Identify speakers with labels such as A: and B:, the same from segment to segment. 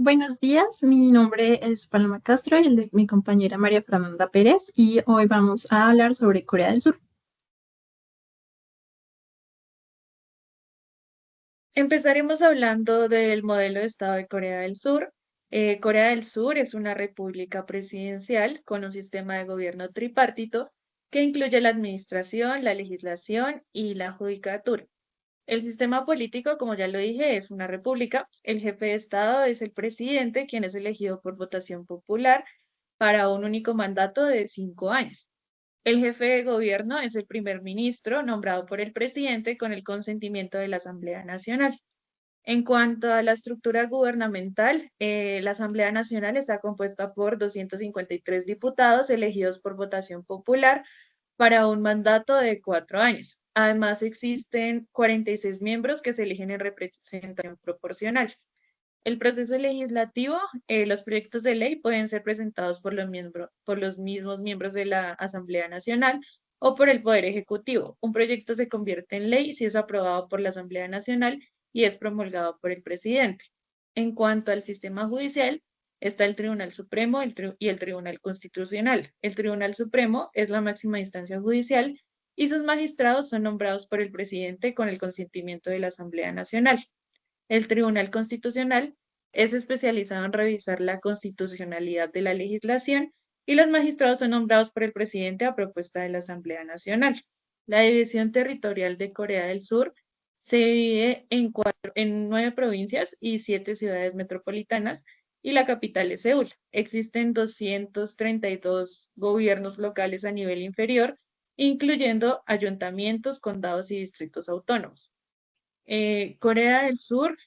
A: Buenos días, mi nombre es Paloma Castro y el de mi compañera María Fernanda Pérez y hoy vamos a hablar sobre Corea del Sur.
B: Empezaremos hablando del modelo de Estado de Corea del Sur. Corea del Sur es una república presidencial con un sistema de gobierno tripartito que incluye la administración, la legislación y la judicatura. El sistema político, como ya lo dije, es una república. El jefe de Estado es el presidente, quien es elegido por votación popular para un único mandato de 5 años. El jefe de gobierno es el primer ministro, nombrado por el presidente con el consentimiento de la Asamblea Nacional. En cuanto a la estructura gubernamental, la Asamblea Nacional está compuesta por 253 diputados elegidos por votación popular para un mandato de 4 años. Además, existen 46 miembros que se eligen en representación proporcional. El proceso legislativo, los proyectos de ley pueden ser presentados por los mismos miembros de la Asamblea Nacional o por el Poder Ejecutivo. Un proyecto se convierte en ley si es aprobado por la Asamblea Nacional y es promulgado por el presidente. En cuanto al sistema judicial, está el Tribunal Supremo y el Tribunal Constitucional. El Tribunal Supremo es la máxima instancia judicial y sus magistrados son nombrados por el presidente con el consentimiento de la Asamblea Nacional. El Tribunal Constitucional es especializado en revisar la constitucionalidad de la legislación y los magistrados son nombrados por el presidente a propuesta de la Asamblea Nacional. La división territorial de Corea del Sur se divide en 9 provincias y 7 ciudades metropolitanas y la capital es Seúl. Existen 232 gobiernos locales a nivel inferior, incluyendo ayuntamientos, condados y distritos autónomos. Corea del Sur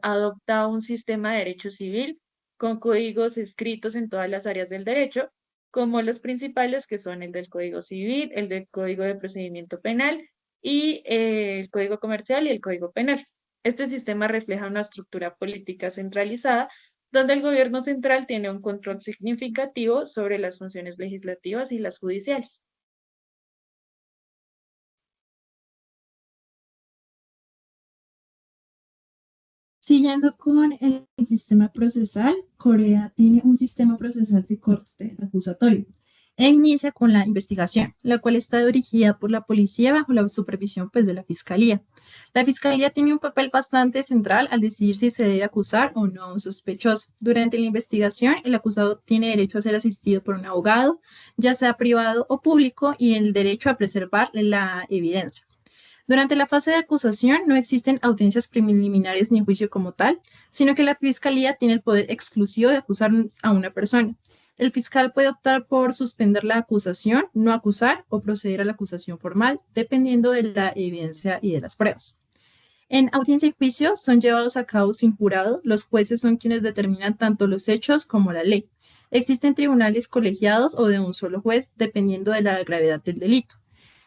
B: adopta un sistema de derecho civil con códigos escritos en todas las áreas del derecho, como los principales que son el del Código Civil, el del Código de Procedimiento Penal y el Código Comercial y el Código Penal. Este sistema refleja una estructura política centralizada donde el gobierno central tiene un control significativo sobre las funciones legislativas y las judiciales.
A: Siguiendo con el sistema procesal, Corea tiene un sistema procesal de corte acusatorio. Inicia con la investigación, la cual está dirigida por la policía bajo la supervisión de la fiscalía. La fiscalía tiene un papel bastante central al decidir si se debe acusar o no a un sospechoso. Durante la investigación, el acusado tiene derecho a ser asistido por un abogado, ya sea privado o público, y el derecho a preservar la evidencia. Durante la fase de acusación no existen audiencias preliminares ni juicio como tal, sino que la Fiscalía tiene el poder exclusivo de acusar a una persona. El fiscal puede optar por suspender la acusación, no acusar o proceder a la acusación formal, dependiendo de la evidencia y de las pruebas. En audiencia y juicio son llevados a cabo sin jurado, los jueces son quienes determinan tanto los hechos como la ley. Existen tribunales colegiados o de un solo juez, dependiendo de la gravedad del delito.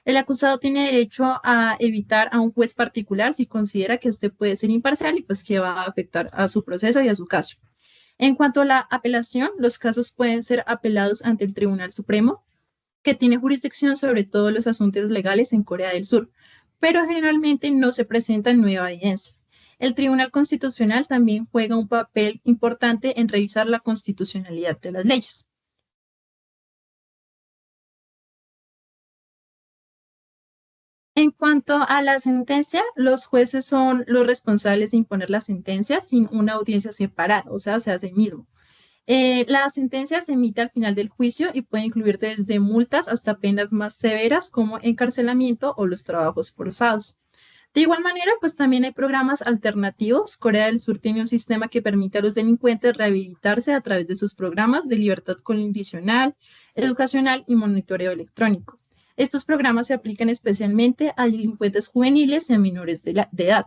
A: El acusado tiene derecho a evitar a un juez particular si considera que éste puede ser imparcial y pues que va a afectar a su proceso y a su caso. En cuanto a la apelación, los casos pueden ser apelados ante el Tribunal Supremo, que tiene jurisdicción sobre todos los asuntos legales en Corea del Sur, pero generalmente no se presenta nueva evidencia. El Tribunal Constitucional también juega un papel importante en revisar la constitucionalidad de las leyes. En cuanto a la sentencia, los jueces son los responsables de imponer la sentencia sin una audiencia separada, o sea, se hace mismo. La sentencia se emite al final del juicio y puede incluir desde multas hasta penas más severas como encarcelamiento o los trabajos forzados. De igual manera, pues también hay programas alternativos. Corea del Sur tiene un sistema que permite a los delincuentes rehabilitarse a través de sus programas de libertad condicional, educacional y monitoreo electrónico. Estos programas se aplican especialmente a delincuentes juveniles y a menores de edad.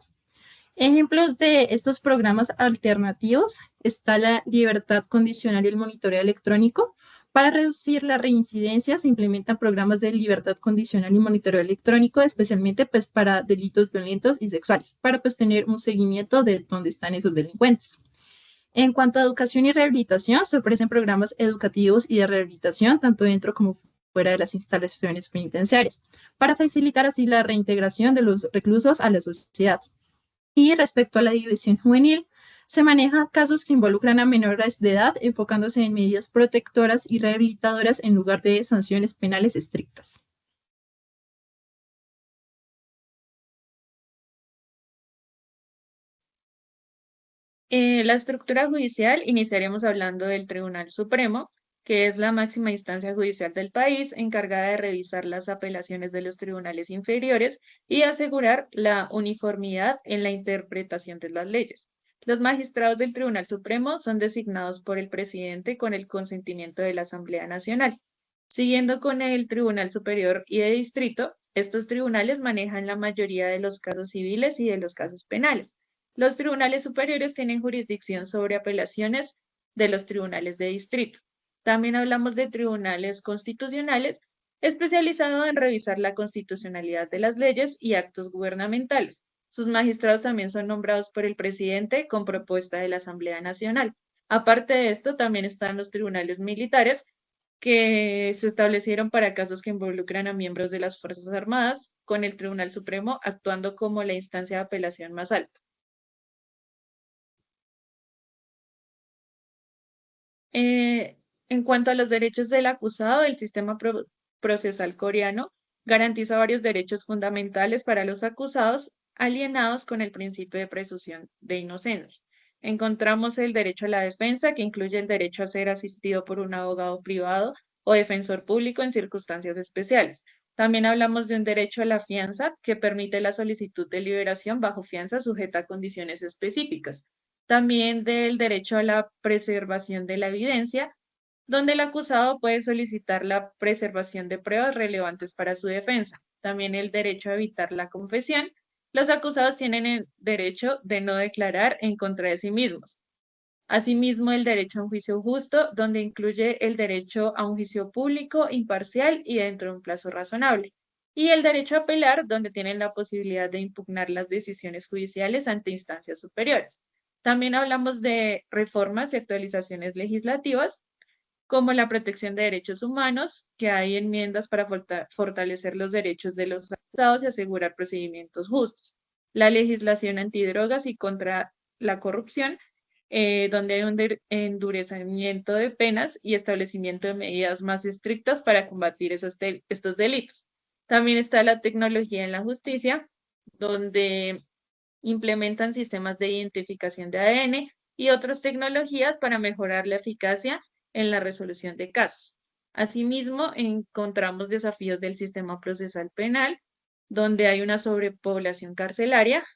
A: Ejemplos de estos programas alternativos está la libertad condicional y el monitoreo electrónico. Para reducir la reincidencia se implementan programas de libertad condicional y monitoreo electrónico, especialmente pues para delitos violentos y sexuales, para pues tener un seguimiento de dónde están esos delincuentes. En cuanto a educación y rehabilitación, se ofrecen programas educativos y de rehabilitación tanto dentro como fuera de las instalaciones penitenciarias, para facilitar así la reintegración de los reclusos a la sociedad. Y respecto a la división juvenil, Se manejan casos que involucran a menores de edad, enfocándose en medidas protectoras y rehabilitadoras en lugar de sanciones penales estrictas.
B: La estructura judicial, iniciaremos hablando del Tribunal Supremo, que es la máxima instancia judicial del país, encargada de revisar las apelaciones de los tribunales inferiores y asegurar la uniformidad en la interpretación de las leyes. Los magistrados del Tribunal Supremo son designados por el presidente con el consentimiento de la Asamblea Nacional. Siguiendo con el Tribunal Superior y de Distrito, estos tribunales manejan la mayoría de los casos civiles y de los casos penales. Los tribunales superiores tienen jurisdicción sobre apelaciones de los tribunales de distrito. También hablamos de tribunales constitucionales, especializados en revisar la constitucionalidad de las leyes y actos gubernamentales. Sus magistrados también son nombrados por el presidente con propuesta de la Asamblea Nacional. Aparte de esto, también están los tribunales militares que se establecieron para casos que involucran a miembros de las Fuerzas Armadas, con el Tribunal Supremo actuando como la instancia de apelación más alta. En cuanto a los derechos del acusado, el sistema procesal coreano garantiza varios derechos fundamentales para los acusados alienados con el principio de presunción de inocencia. Encontramos el derecho a la defensa, que incluye el derecho a ser asistido por un abogado privado o defensor público en circunstancias especiales. También hablamos de un derecho a la fianza, que permite la solicitud de liberación bajo fianza sujeta a condiciones específicas. También del derecho a la preservación de la evidencia, donde el acusado puede solicitar la preservación de pruebas relevantes para su defensa. También el derecho a evitar la confesión. Los acusados tienen el derecho de no declarar en contra de sí mismos. Asimismo, el derecho a un juicio justo, donde incluye el derecho a un juicio público, imparcial y dentro de un plazo razonable. Y el derecho a apelar, donde tienen la posibilidad de impugnar las decisiones judiciales ante instancias superiores. También hablamos de reformas y actualizaciones legislativas, como la protección de derechos humanos, que hay enmiendas para fortalecer los derechos de los acusados y asegurar procedimientos justos. La legislación antidrogas y contra la corrupción, donde hay un endurecimiento de penas y establecimiento de medidas más estrictas para combatir estos delitos. También está la tecnología en la justicia, donde implementan sistemas de identificación de ADN y otras tecnologías para mejorar la eficacia en la resolución de casos. Asimismo, encontramos desafíos del sistema procesal penal, donde hay una sobrepoblación carcelaria,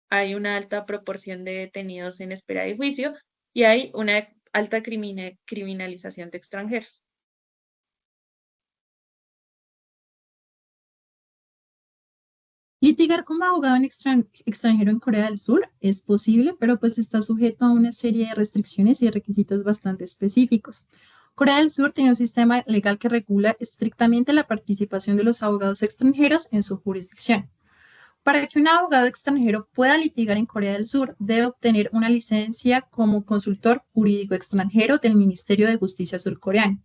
B: hay una alta proporción de detenidos en espera de juicio y hay una alta criminalización de extranjeros.
A: Litigar como abogado extranjero en Corea del Sur es posible, pero pues está sujeto a una serie de restricciones y requisitos bastante específicos. Corea del Sur tiene un sistema legal que regula estrictamente la participación de los abogados extranjeros en su jurisdicción. Para que un abogado extranjero pueda litigar en Corea del Sur, debe obtener una licencia como consultor jurídico extranjero del Ministerio de Justicia surcoreano.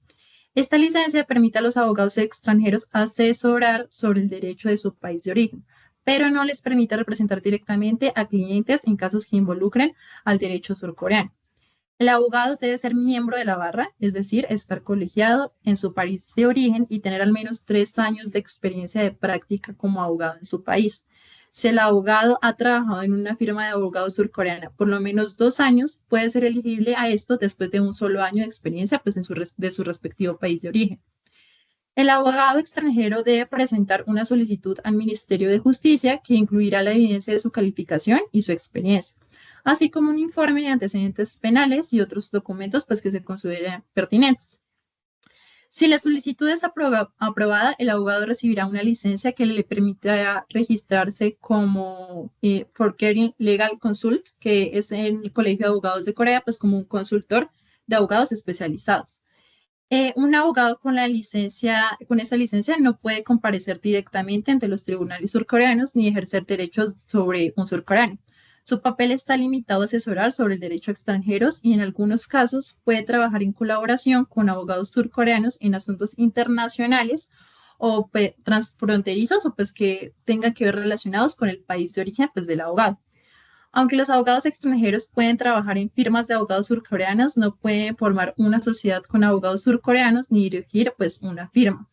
A: Esta licencia permite a los abogados extranjeros asesorar sobre el derecho de su país de origen, pero no les permite representar directamente a clientes en casos que involucren al derecho surcoreano. El abogado debe ser miembro de la barra, es decir, estar colegiado en su país de origen y tener al menos 3 años de experiencia de práctica como abogado en su país. Si el abogado ha trabajado en una firma de abogados surcoreana por lo menos 2 años, puede ser elegible a esto después de un solo año de experiencia pues, de su respectivo país de origen. El abogado extranjero debe presentar una solicitud al Ministerio de Justicia que incluirá la evidencia de su calificación y su experiencia, así como un informe de antecedentes penales y otros documentos pues, que se consideren pertinentes. Si la solicitud es aprobada, el abogado recibirá una licencia que le permitirá registrarse como Foreign Legal Consult, que es en el Colegio de Abogados de Corea, pues como un consultor de abogados especializados. Un abogado con esa licencia no puede comparecer directamente ante los tribunales surcoreanos ni ejercer derechos sobre un surcoreano. Su papel está limitado a asesorar sobre el derecho a extranjeros y en algunos casos puede trabajar en colaboración con abogados surcoreanos en asuntos internacionales o transfronterizos o pues que tengan que ver relacionados con el país de origen pues, del abogado. Aunque los abogados extranjeros pueden trabajar en firmas de abogados surcoreanos, no pueden formar una sociedad con abogados surcoreanos ni dirigir pues una firma.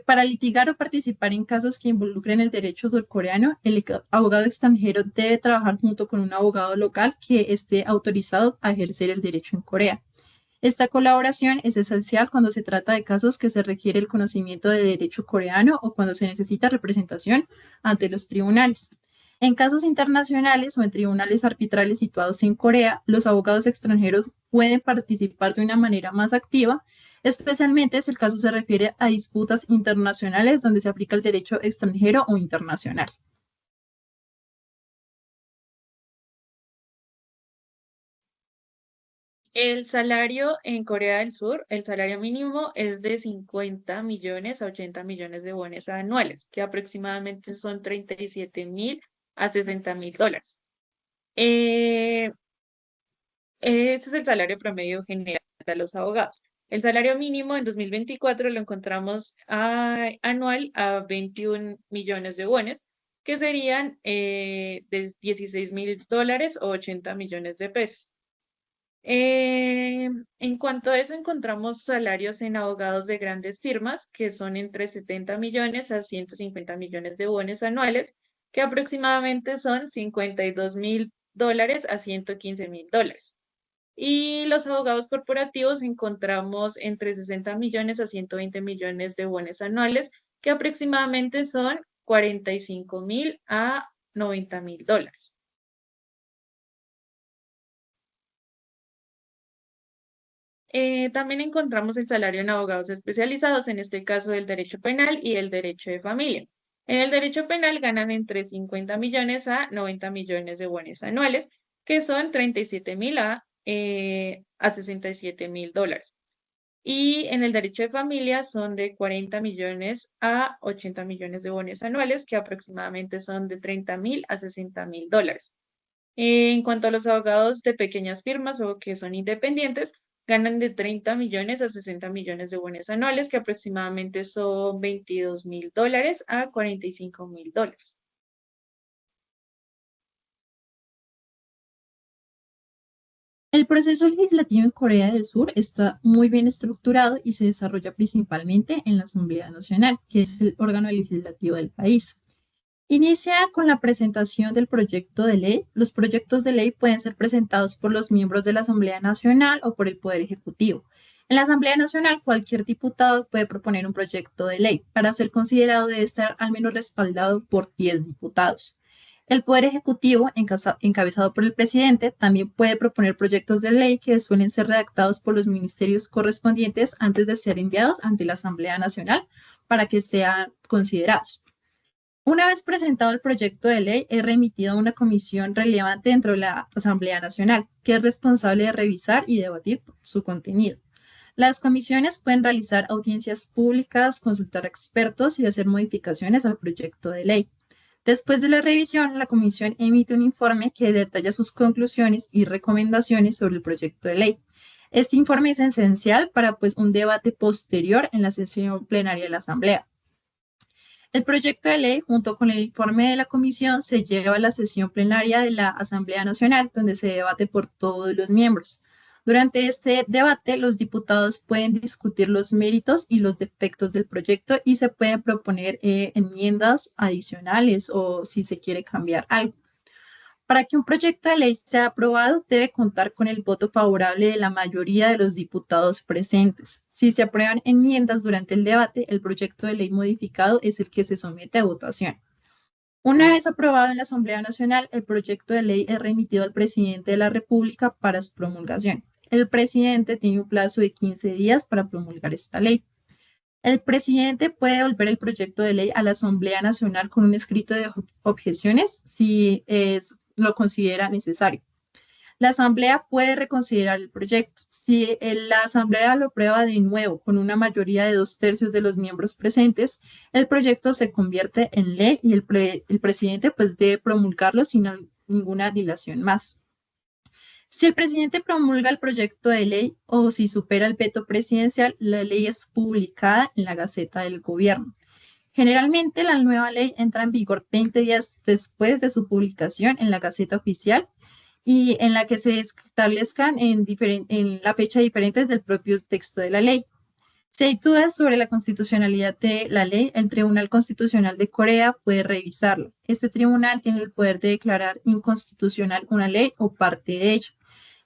A: Para litigar o participar en casos que involucren el derecho surcoreano, el abogado extranjero debe trabajar junto con un abogado local que esté autorizado a ejercer el derecho en Corea. Esta colaboración es esencial cuando se trata de casos que se requiere el conocimiento de derecho coreano o cuando se necesita representación ante los tribunales. En casos internacionales o en tribunales arbitrales situados en Corea, los abogados extranjeros pueden participar de una manera más activa, especialmente si el caso se refiere a disputas internacionales donde se aplica el derecho extranjero o internacional.
B: El salario en Corea del Sur, el salario mínimo es de 50 millones a 80 millones de wones anuales, que aproximadamente son 37.000 a 60.000 dólares. Eh, Ese es el salario promedio general para los abogados. El salario mínimo en 2024 lo encontramos anual a 21 millones de wones, que serían de 16.000 dólares o 80 millones de pesos. En cuanto a eso, encontramos salarios en abogados de grandes firmas, que son entre 70 millones a 150 millones de wones anuales, que aproximadamente son 52.000 dólares a 115.000 dólares. Y los abogados corporativos encontramos entre 60 millones a 120 millones de wones anuales, que aproximadamente son 45.000 a 90.000 dólares. También encontramos el salario en abogados especializados, en este caso el derecho penal y el derecho de familia. En el derecho penal ganan entre 50 millones a 90 millones de wones anuales, que son 37.000 a 67.000 dólares. Y en el derecho de familia son de 40 millones a 80 millones de wones anuales, que aproximadamente son de 30.000 a 60.000 dólares. En cuanto a los abogados de pequeñas firmas o que son independientes, ganan de 30 millones a 60 millones de wones anuales, que aproximadamente son 22.000 dólares a 45.000 dólares.
A: El proceso legislativo en Corea del Sur está muy bien estructurado y se desarrolla principalmente en la Asamblea Nacional, que es el órgano legislativo del país. Inicia con la presentación del proyecto de ley. Los proyectos de ley pueden ser presentados por los miembros de la Asamblea Nacional o por el Poder Ejecutivo. En la Asamblea Nacional, cualquier diputado puede proponer un proyecto de ley. Para ser considerado debe estar al menos respaldado por 10 diputados. El Poder Ejecutivo, encabezado por el presidente, también puede proponer proyectos de ley que suelen ser redactados por los ministerios correspondientes antes de ser enviados ante la Asamblea Nacional para que sean considerados. Una vez presentado el proyecto de ley, es remitido a una comisión relevante dentro de la Asamblea Nacional, que es responsable de revisar y debatir su contenido. Las comisiones pueden realizar audiencias públicas, consultar a expertos y hacer modificaciones al proyecto de ley. Después de la revisión, la comisión emite un informe que detalla sus conclusiones y recomendaciones sobre el proyecto de ley. Este informe es esencial para un debate posterior en la sesión plenaria de la Asamblea. El proyecto de ley, junto con el informe de la comisión, se lleva a la sesión plenaria de la Asamblea Nacional, donde se debate por todos los miembros. Durante este debate, los diputados pueden discutir los méritos y los defectos del proyecto y se pueden proponer enmiendas adicionales o si se quiere cambiar algo. Para que un proyecto de ley sea aprobado, debe contar con el voto favorable de la mayoría de los diputados presentes. Si se aprueban enmiendas durante el debate, el proyecto de ley modificado es el que se somete a votación. Una vez aprobado en la Asamblea Nacional, el proyecto de ley es remitido al presidente de la República para su promulgación. El presidente tiene un plazo de 15 días para promulgar esta ley. El presidente puede devolver el proyecto de ley a la Asamblea Nacional con un escrito de objeciones si lo considera necesario. La Asamblea puede reconsiderar el proyecto. Si la Asamblea lo aprueba de nuevo con una mayoría de 2/3 de los miembros presentes, el proyecto se convierte en ley y el presidente debe promulgarlo sin ninguna dilación más. Si el presidente promulga el proyecto de ley o si supera el veto presidencial, la ley es publicada en la Gaceta del Gobierno. Generalmente, la nueva ley entra en vigor 20 días después de su publicación en la Gaceta Oficial y en la que se establezcan en la fecha diferentes del propio texto de la ley. Si hay dudas sobre la constitucionalidad de la ley, el Tribunal Constitucional de Corea puede revisarlo. Este tribunal tiene el poder de declarar inconstitucional una ley o parte de ello,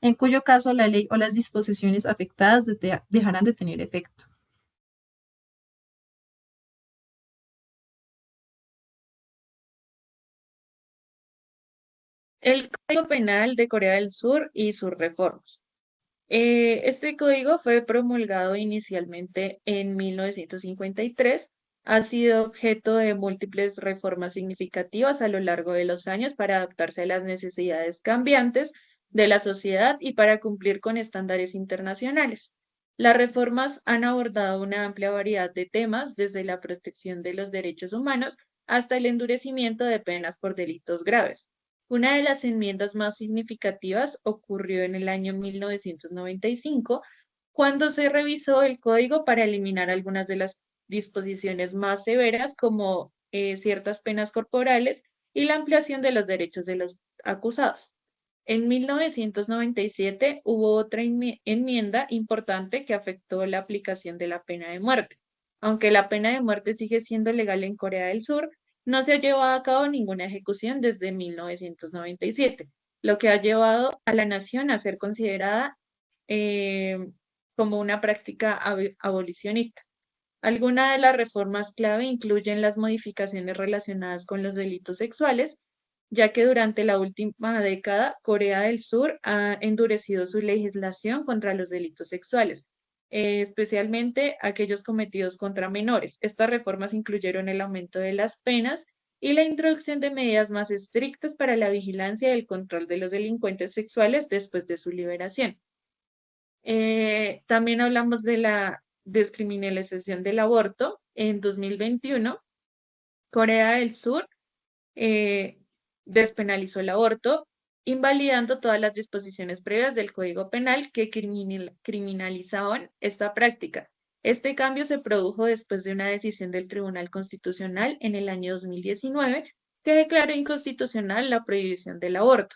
A: en cuyo caso la ley o las disposiciones afectadas dejarán de tener efecto.
B: El Código Penal de Corea del Sur y sus reformas. Este código fue promulgado inicialmente en 1953, ha sido objeto de múltiples reformas significativas a lo largo de los años para adaptarse a las necesidades cambiantes de la sociedad y para cumplir con estándares internacionales. Las reformas han abordado una amplia variedad de temas, desde la protección de los derechos humanos hasta el endurecimiento de penas por delitos graves. Una de las enmiendas más significativas ocurrió en el año 1995, cuando se revisó el código para eliminar algunas de las disposiciones más severas, como ciertas penas corporales y la ampliación de los derechos de los acusados. En 1997 hubo otra enmienda importante que afectó la aplicación de la pena de muerte. Aunque la pena de muerte sigue siendo legal en Corea del Sur, no se ha llevado a cabo ninguna ejecución desde 1997, lo que ha llevado a la nación a ser considerada eh, como una práctica abolicionista. Algunas de las reformas clave incluyen las modificaciones relacionadas con los delitos sexuales, ya que durante la última década Corea del Sur ha endurecido su legislación contra los delitos sexuales, especialmente aquellos cometidos contra menores. Estas reformas incluyeron el aumento de las penas y la introducción de medidas más estrictas para la vigilancia y el control de los delincuentes sexuales después de su liberación. También hablamos de la descriminalización del aborto. En 2021, Corea del Sur eh, despenalizó el aborto, invalidando todas las disposiciones previas del Código Penal que criminalizaban esta práctica. Este cambio se produjo después de una decisión del Tribunal Constitucional en el año 2019 que declaró inconstitucional la prohibición del aborto.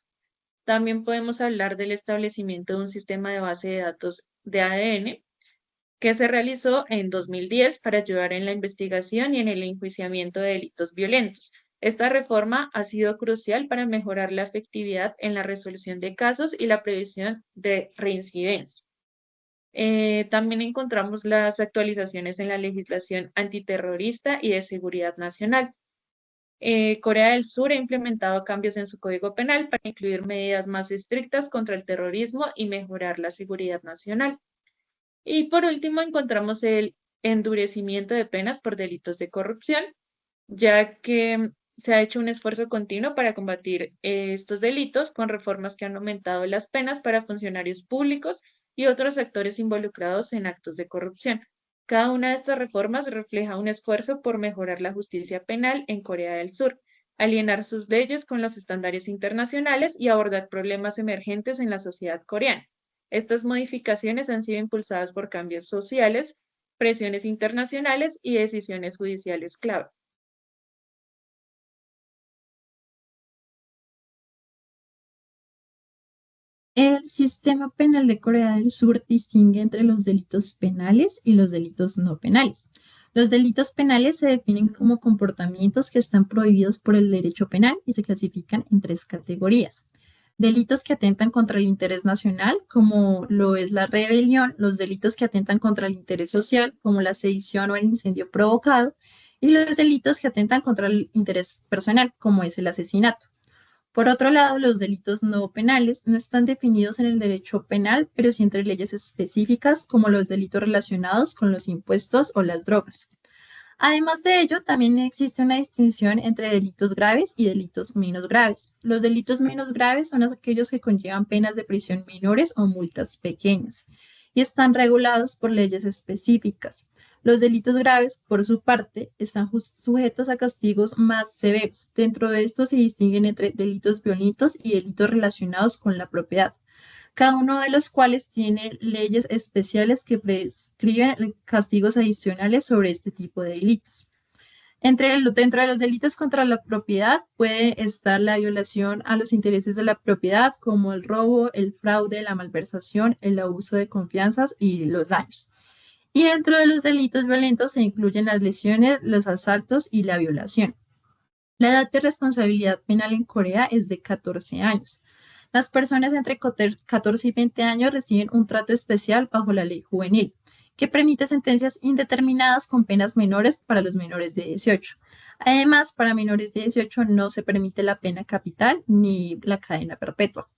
B: También podemos hablar del establecimiento de un sistema de base de datos de ADN que se realizó en 2010 para ayudar en la investigación y en el enjuiciamiento de delitos violentos. Esta reforma ha sido crucial para mejorar la efectividad en la resolución de casos y la previsión de reincidencia. También encontramos las actualizaciones en la legislación antiterrorista y de seguridad nacional. Corea del Sur ha implementado cambios en su código penal para incluir medidas más estrictas contra el terrorismo y mejorar la seguridad nacional. Y por último, encontramos el endurecimiento de penas por delitos de corrupción, ya que se ha hecho un esfuerzo continuo para combatir estos delitos con reformas que han aumentado las penas para funcionarios públicos y otros actores involucrados en actos de corrupción. Cada una de estas reformas refleja un esfuerzo por mejorar la justicia penal en Corea del Sur, alinear sus leyes con los estándares internacionales y abordar problemas emergentes en la sociedad coreana. Estas modificaciones han sido impulsadas por cambios sociales, presiones internacionales y decisiones judiciales clave.
A: El sistema penal de Corea del Sur distingue entre los delitos penales y los delitos no penales. Los delitos penales se definen como comportamientos que están prohibidos por el derecho penal y se clasifican en tres categorías. Delitos que atentan contra el interés nacional, como lo es la rebelión, los delitos que atentan contra el interés social, como la sedición o el incendio provocado, y los delitos que atentan contra el interés personal, como es el asesinato. Por otro lado, los delitos no penales no están definidos en el derecho penal, pero sí entre leyes específicas, como los delitos relacionados con los impuestos o las drogas. Además de ello, también existe una distinción entre delitos graves y delitos menos graves. Los delitos menos graves son aquellos que conllevan penas de prisión menores o multas pequeñas y están regulados por leyes específicas. Los delitos graves, por su parte, están sujetos a castigos más severos. Dentro de estos se distinguen entre delitos violentos y delitos relacionados con la propiedad, cada uno de los cuales tiene leyes especiales que prescriben castigos adicionales sobre este tipo de delitos. Dentro de los delitos contra la propiedad puede estar la violación a los intereses de la propiedad, como el robo, el fraude, la malversación, el abuso de confianzas y los daños. Y dentro de los delitos violentos se incluyen las lesiones, los asaltos y la violación. La edad de responsabilidad penal en Corea es de 14 años. Las personas entre 14 y 20 años reciben un trato especial bajo la ley juvenil, que permite sentencias indeterminadas con penas menores para los menores de 18. Además, para menores de 18 no se permite la pena capital ni la cadena perpetua.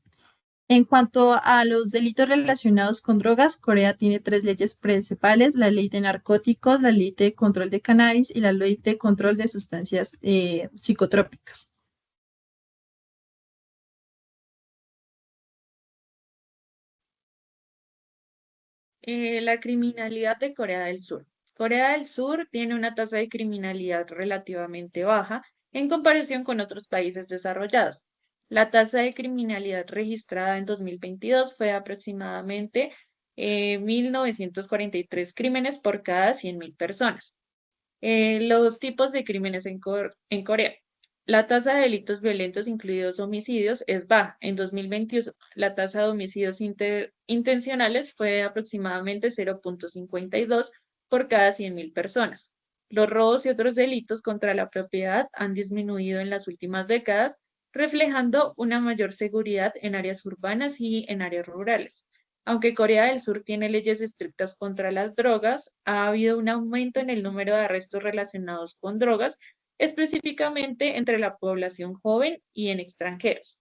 A: En cuanto a los delitos relacionados con drogas, Corea tiene tres leyes principales: la ley de narcóticos, la ley de control de cannabis y la ley de control de sustancias psicotrópicas.
B: La criminalidad de Corea del Sur. Corea del Sur tiene una tasa de criminalidad relativamente baja en comparación con otros países desarrollados. La tasa de criminalidad registrada en 2022 fue aproximadamente 1.943 crímenes por cada 100.000 personas. Los tipos de crímenes en Corea. La tasa de delitos violentos, incluidos homicidios, es baja. En 2021, la tasa de homicidios intencionales fue de aproximadamente 0,52 por cada 100.000 personas. Los robos y otros delitos contra la propiedad han disminuido en las últimas décadas, reflejando una mayor seguridad en áreas urbanas y en áreas rurales. Aunque Corea del Sur tiene leyes estrictas contra las drogas, ha habido un aumento en el número de arrestos relacionados con drogas, específicamente entre la población joven y en extranjeros.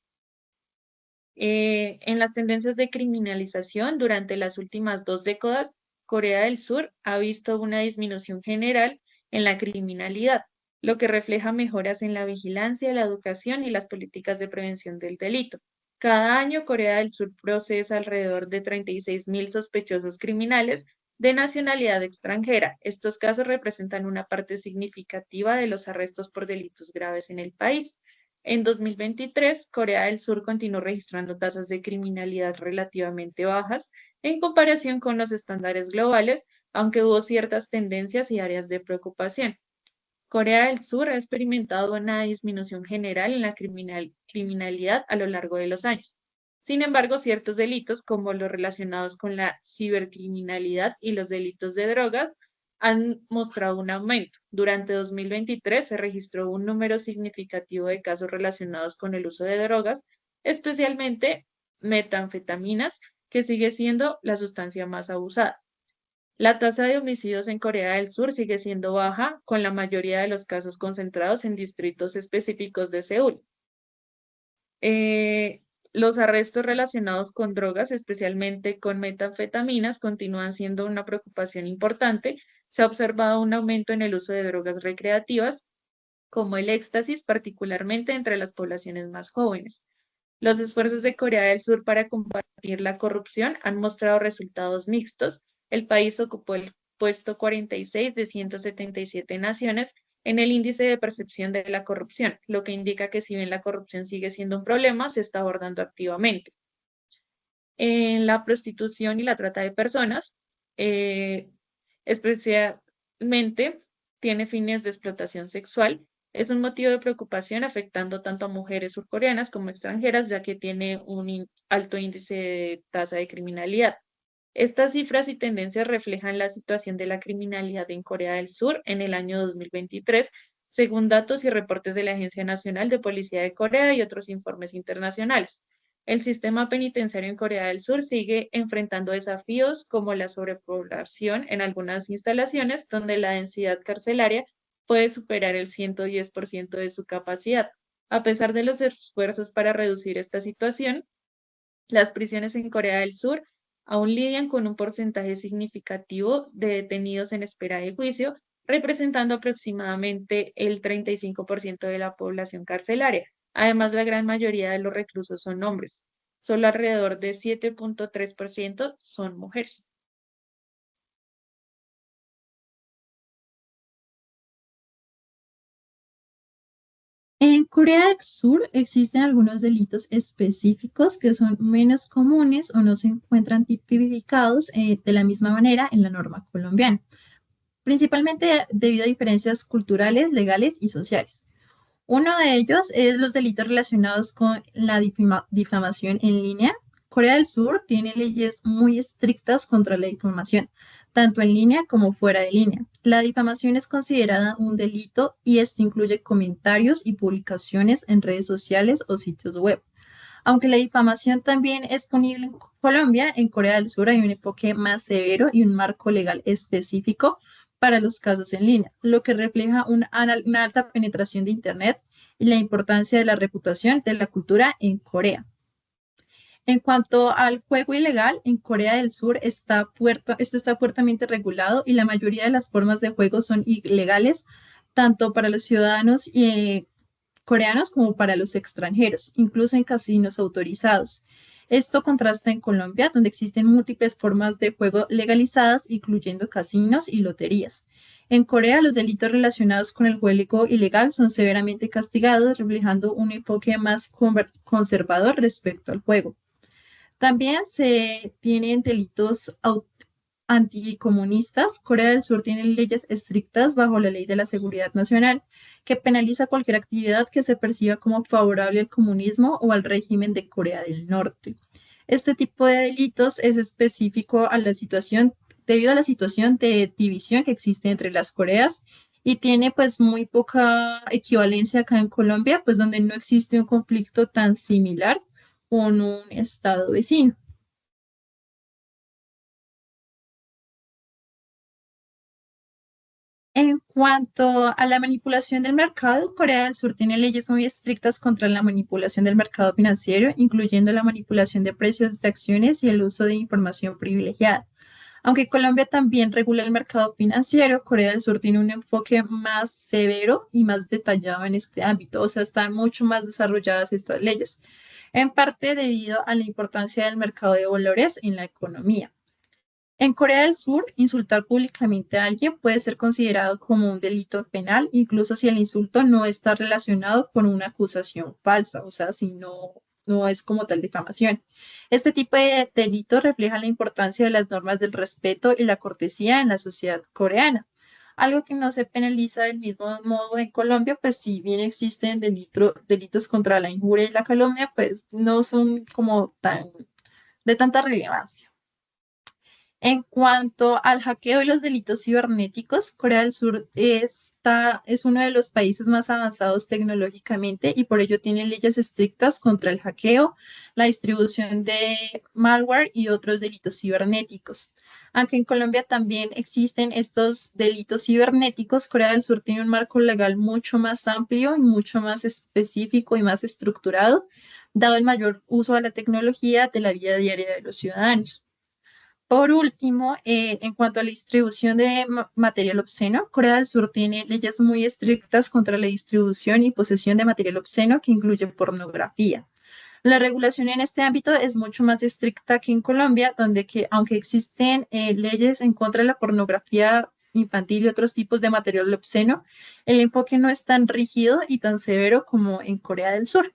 B: En las tendencias de criminalización durante las últimas 2 décadas, Corea del Sur ha visto una disminución general en la criminalidad, lo que refleja mejoras en la vigilancia, la educación y las políticas de prevención del delito. Cada año, Corea del Sur procesa alrededor de 36.000 sospechosos criminales de nacionalidad extranjera. Estos casos representan una parte significativa de los arrestos por delitos graves en el país. En 2023, Corea del Sur continuó registrando tasas de criminalidad relativamente bajas en comparación con los estándares globales, aunque hubo ciertas tendencias y áreas de preocupación. Corea del Sur ha experimentado una disminución general en la criminalidad a lo largo de los años. Sin embargo, ciertos delitos, como los relacionados con la cibercriminalidad y los delitos de drogas, han mostrado un aumento. Durante 2023 se registró un número significativo de casos relacionados con el uso de drogas, especialmente metanfetaminas, que sigue siendo la sustancia más abusada. La tasa de homicidios en Corea del Sur sigue siendo baja, con la mayoría de los casos concentrados en distritos específicos de Seúl. Los arrestos relacionados con drogas, especialmente con metanfetaminas, continúan siendo una preocupación importante. Se ha observado un aumento en el uso de drogas recreativas, como el éxtasis, particularmente entre las poblaciones más jóvenes. Los esfuerzos de Corea del Sur para combatir la corrupción han mostrado resultados mixtos. El país ocupó el puesto 46 de 177 naciones en el índice de percepción de la corrupción, lo que indica que si bien la corrupción sigue siendo un problema, se está abordando activamente. En la prostitución y la trata de personas, especialmente tiene fines de explotación sexual. Es un motivo de preocupación afectando tanto a mujeres surcoreanas como extranjeras, ya que tiene un alto índice de tasa de criminalidad. Estas cifras y tendencias reflejan la situación de la criminalidad en Corea del Sur en el año 2023, según datos y reportes de la Agencia Nacional de Policía de Corea y otros informes internacionales. El sistema penitenciario en Corea del Sur sigue enfrentando desafíos como la sobrepoblación en algunas instalaciones, donde la densidad carcelaria puede superar el 110% de su capacidad. A pesar de los esfuerzos para reducir esta situación, las prisiones en Corea del Sur aún lidian con un porcentaje significativo de detenidos en espera de juicio, representando aproximadamente el 35% de la población carcelaria. Además, la gran mayoría de los reclusos son hombres. Solo alrededor de 7,3% son mujeres.
A: En Corea del Sur existen algunos delitos específicos que son menos comunes o no se encuentran tipificados de la misma manera en la norma colombiana. principalmente debido a diferencias culturales, legales y sociales. Uno de ellos es los delitos relacionados con la difamación en línea. Corea del Sur tiene leyes muy estrictas contra la difamación, tanto en línea como fuera de línea. La difamación es considerada un delito y esto incluye comentarios y publicaciones en redes sociales o sitios web. Aunque la difamación también es punible en Colombia, en Corea del Sur hay un enfoque más severo y un marco legal específico para los casos en línea, lo que refleja una alta penetración de Internet y la importancia de la reputación de la cultura en Corea. En cuanto al juego ilegal, en Corea del Sur esto está fuertemente regulado y la mayoría de las formas de juego son ilegales, tanto para los ciudadanos coreanos como para los extranjeros, incluso en casinos autorizados. Esto contrasta en Colombia, donde existen múltiples formas de juego legalizadas, incluyendo casinos y loterías. En Corea, los delitos relacionados con el juego ilegal son severamente castigados, reflejando un enfoque más conservador respecto al juego. También se tienen delitos anticomunistas. Corea del Sur tiene leyes estrictas bajo la Ley de la Seguridad Nacional que penaliza cualquier actividad que se perciba como favorable al comunismo o al régimen de Corea del Norte. Este tipo de delitos es específico a la situación, debido a la situación de división que existe entre las Coreas y tiene pues muy poca equivalencia acá en Colombia, pues donde no existe un conflicto tan similar con un estado vecino. En cuanto a la manipulación del mercado, Corea del Sur tiene leyes muy estrictas contra la manipulación del mercado financiero, incluyendo la manipulación de precios de acciones y el uso de información privilegiada. Aunque Colombia también regula el mercado financiero, Corea del Sur tiene un enfoque más severo y más detallado en este ámbito, o sea, están mucho más desarrolladas estas leyes, en parte debido a la importancia del mercado de valores en la economía. En Corea del Sur, insultar públicamente a alguien puede ser considerado como un delito penal, incluso si el insulto no está relacionado con una acusación falsa, o sea, si no es como tal difamación. Este tipo de delito refleja la importancia de las normas del respeto y la cortesía en la sociedad coreana. Algo que no se penaliza del mismo modo en Colombia, pues si bien existen delitos contra la injuria y la calumnia, pues no son como de tanta relevancia. En cuanto al hackeo y los delitos cibernéticos, Corea del Sur es uno de los países más avanzados tecnológicamente y por ello tiene leyes estrictas contra el hackeo, la distribución de malware y otros delitos cibernéticos. Aunque en Colombia también existen estos delitos cibernéticos, Corea del Sur tiene un marco legal mucho más amplio y mucho más específico y más estructurado, dado el mayor uso de la tecnología de la vida diaria de los ciudadanos. Por último, en cuanto a la distribución de material obsceno, Corea del Sur tiene leyes muy estrictas contra la distribución y posesión de material obsceno que incluye pornografía. La regulación en este ámbito es mucho más estricta que en Colombia, aunque existen leyes en contra de la pornografía infantil y otros tipos de material obsceno, el enfoque no es tan rígido y tan severo como en Corea del Sur.